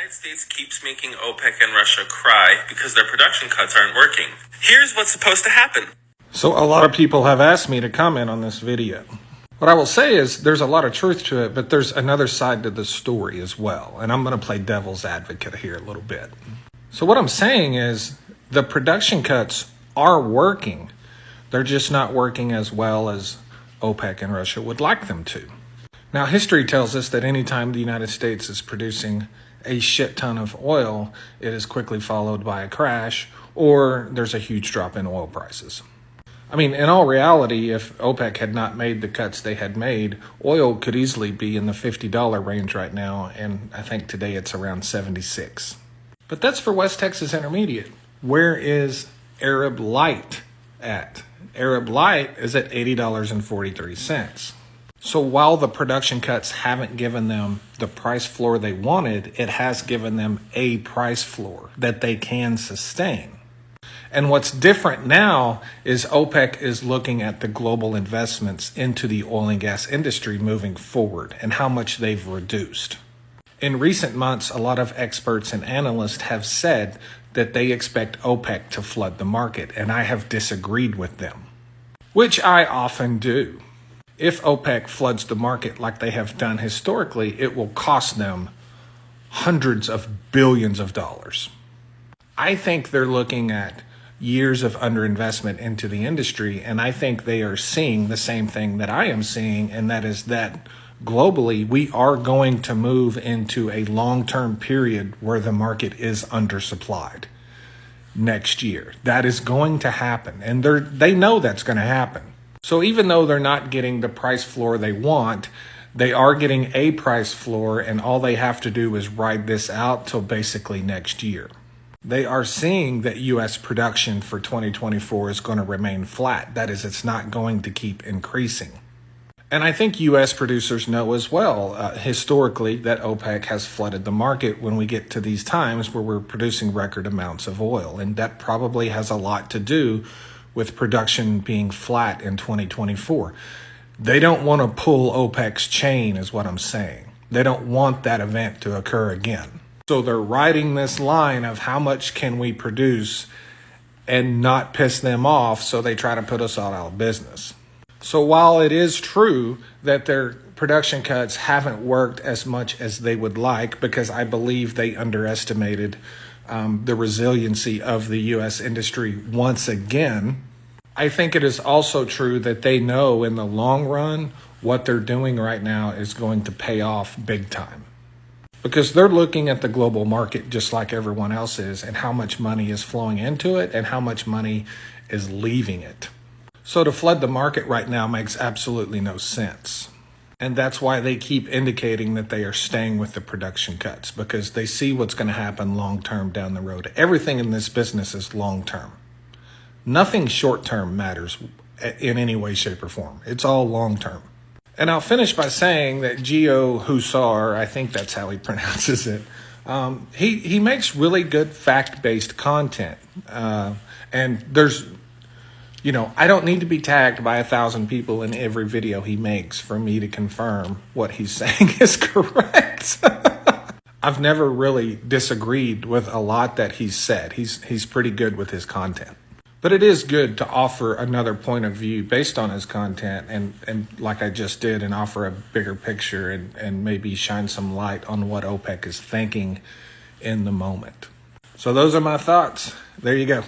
United States keeps making OPEC and Russia cry because their production cuts aren't working. Here's what's supposed to happen. So a lot of people have asked me to comment on this video. What I will say is there's a lot of truth to it, but there's another side to the story as well. And I'm going to play devil's advocate here a little bit. So what I'm saying is the production cuts are working. They're just not working as well as OPEC and Russia would like them to. Now, history tells us that anytime the United States is producing a shit ton of oil, it is quickly followed by a crash or there's a huge drop in oil prices. I mean, in all reality, if OPEC had not made the cuts they had made, oil could easily be in the $50 range right now, and I think today it's around 76. But that's for West Texas Intermediate. Where is Arab Light at? Arab Light is at $80.43. So while the production cuts haven't given them the price floor they wanted, it has given them a price floor that they can sustain. And what's different now is OPEC is looking at the global investments into the oil and gas industry moving forward and how much they've reduced. In recent months, a lot of experts and analysts have said that they expect OPEC to flood the market, and I have disagreed with them, which I often do. If OPEC floods the market like they have done historically, it will cost them hundreds of billions of dollars. I think they're looking at years of underinvestment into the industry, and I think they are seeing the same thing that I am seeing, and that is that globally we are going to move into a long-term period where the market is undersupplied next year. That is going to happen, and they know that's going to happen. So even though they're not getting the price floor they want, they are getting a price floor, and all they have to do is ride this out till basically next year. They are seeing that U.S. production for 2024 is going to remain flat. That is, it's not going to keep increasing. And I think U.S. producers know as well, historically, that OPEC has flooded the market when we get to these times where we're producing record amounts of oil. And that probably has a lot to do with production being flat in 2024. They don't want to pull OPEC's chain, is what I'm saying. They don't want that event to occur again. So they're riding this line of how much can we produce and not piss them off, so they try to put us all out of business. So while it is true that their production cuts haven't worked as much as they would like, because I believe they underestimated the resiliency of the U.S. industry once again, I think it is also true that they know in the long run what they're doing right now is going to pay off big time. Because they're looking at the global market just like everyone else is, and how much money is flowing into it and how much money is leaving it. So to flood the market right now makes absolutely no sense. And that's why they keep indicating that they are staying with the production cuts, because they see what's going to happen long term down the road. Everything in this business is long term. Nothing short term matters in any way, shape, or form. It's all long term. And I'll finish by saying that Gio Hussar, I think that's how he pronounces it, he makes really good fact-based content. And there's, I don't need to be tagged by 1,000 people in every video he makes for me to confirm what he's saying is correct. I've never really disagreed with a lot that he's said. He's pretty good with his content. But it is good to offer another point of view based on his content and like I just did, and offer a bigger picture and maybe shine some light on what OPEC is thinking in the moment. So those are my thoughts. There you go.